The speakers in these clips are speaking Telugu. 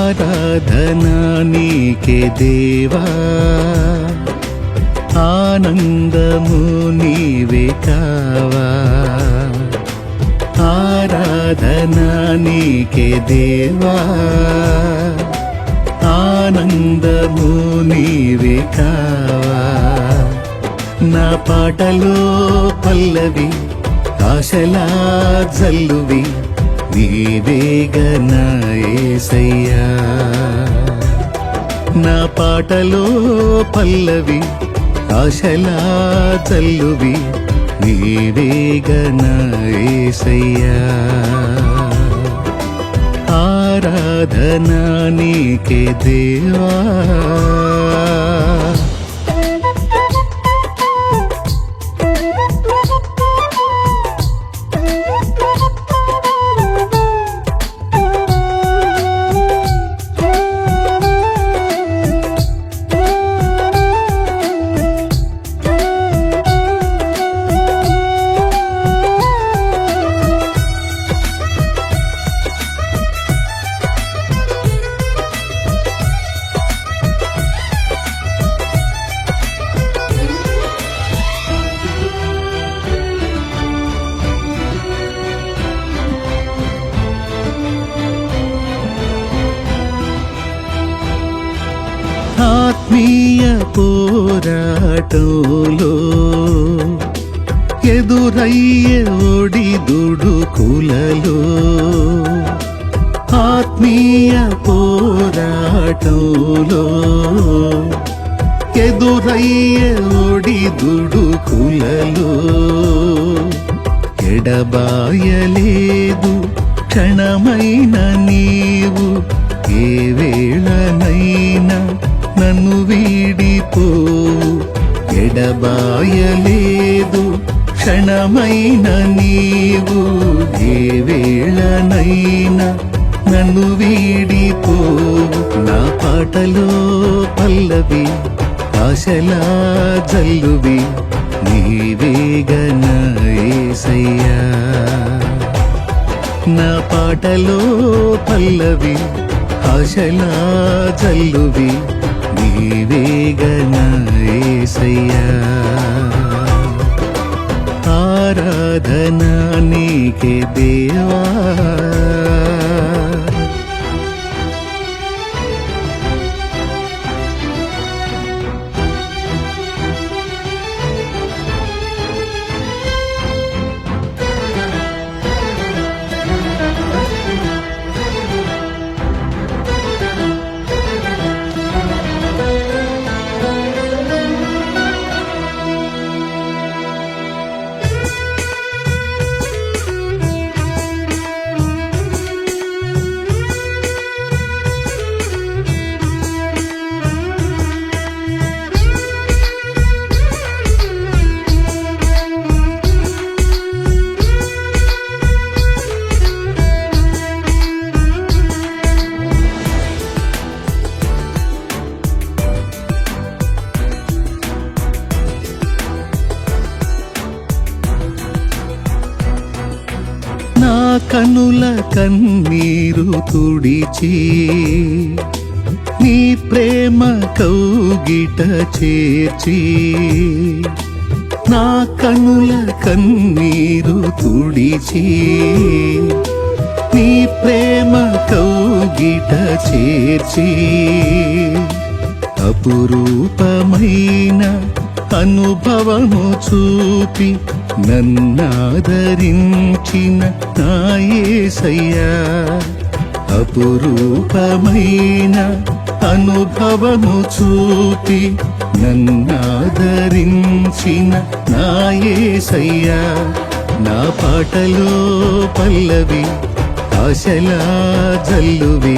ఆరాధనా నీకే దేవా, ఆనందము నీవే కావా. ఆరాధనా నీకే దేవా, ఆనందము నీవే కావా. నా పాటలో పల్లవి ఆశలా జల్లువి నీవేగనా యేసయ్యా. నా పాటలో పల్లవి ఆశలా జల్లువి నీవేగనా యేసయ్యా. ఆరాధనా నీకే దేవా. ఆత్మీయ పోరాటంలో ఎదురయ్యే ఒడిదుడుకులలో, ఆత్మీయ పోరాటంలో ఎదురయ్యే ఒడిదుడుకులలో ఎడబాయలేదు క్షణమైన నీవు. ఏ వేళనైనా నన్ను వీడిపోవు. ఎడబాయలేదు క్షణమైన నీవు. ఏ వేళనైనా నన్ను వీడిపోవు. నా పాటలో పల్లవి ఆశలా జల్లువి నీవేగనా యేసయ్యా. నా పాటలో పల్లవి ఆశలా జల్లువి నీవేగనా యేసయ్యా. ఆరాధనా నీకే దేవా. నా కనుల కన్నీరు తుడిచి నీ ప్రేమ కౌగిట చేర్చి. నా కనుల కన్నీరు తుడిచి నీ ప్రేమ కౌగిట చేర్చి. అపురూపమైన అనుభవము చూపి నన్నాదరించిన నా యేసయ్యా. అపురూపమైన అనుభవము చూపి నన్నాదరించిన నా యేసయ్యా. నా పాటలో పల్లవి ఆశలా జల్లువి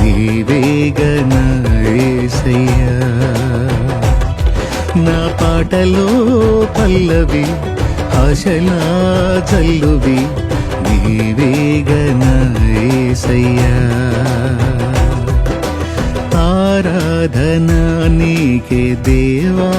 నీవేగనా యేసయ్యా. నా పాటలో పల్లవి ఆశలా జల్లువి నీవేగనా యేసయ్యా. ఆరాధనా నీకే దేవా.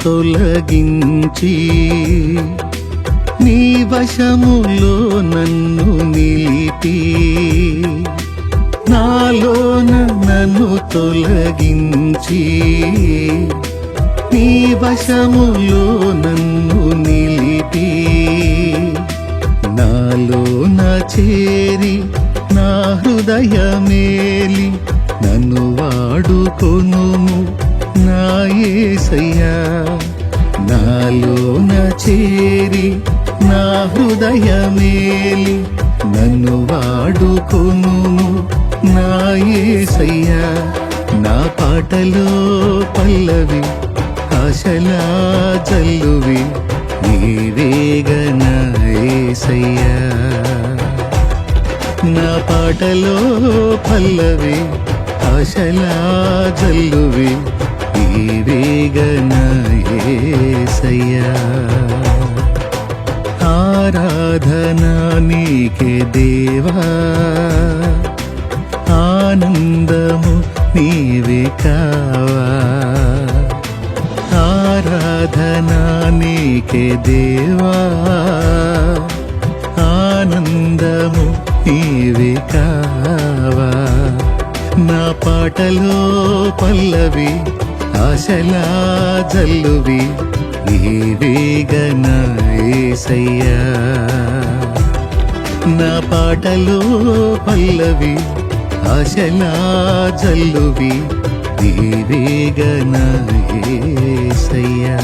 తొలగించి నీ వశములో నన్ను నిలిపి నాలోన నన్ను తొలగించి నీ వశములో నన్ను నిలిపి నాలోన చేరి నా హృదయమేలి నన్ను వాడుకొనుము నా యేసయ్యా నాలోన చేరి నా హృదయమేలి నన్ను వాడుకొనుము నా యేసయ్యా నా పాటలో పల్లవి ఆశలా జల్లువి నీవేగన యేసయ్యా నా పాటలో పల్లవి ఆశలా జల్లువి నీవేగన యేసయ్యా ఆరాధనా నీకే దేవా ఆనందము నీవే కావా ఆరాధనా నీకే దేవా ఆనందము నీవే కావా నా పాటలో పల్లవి ఆశలా జల్లువి నీవేగన యేసయ్యా నా పాటలో పల్లవి ఆశలా జల్లువి నీవేగన యేసయ్యా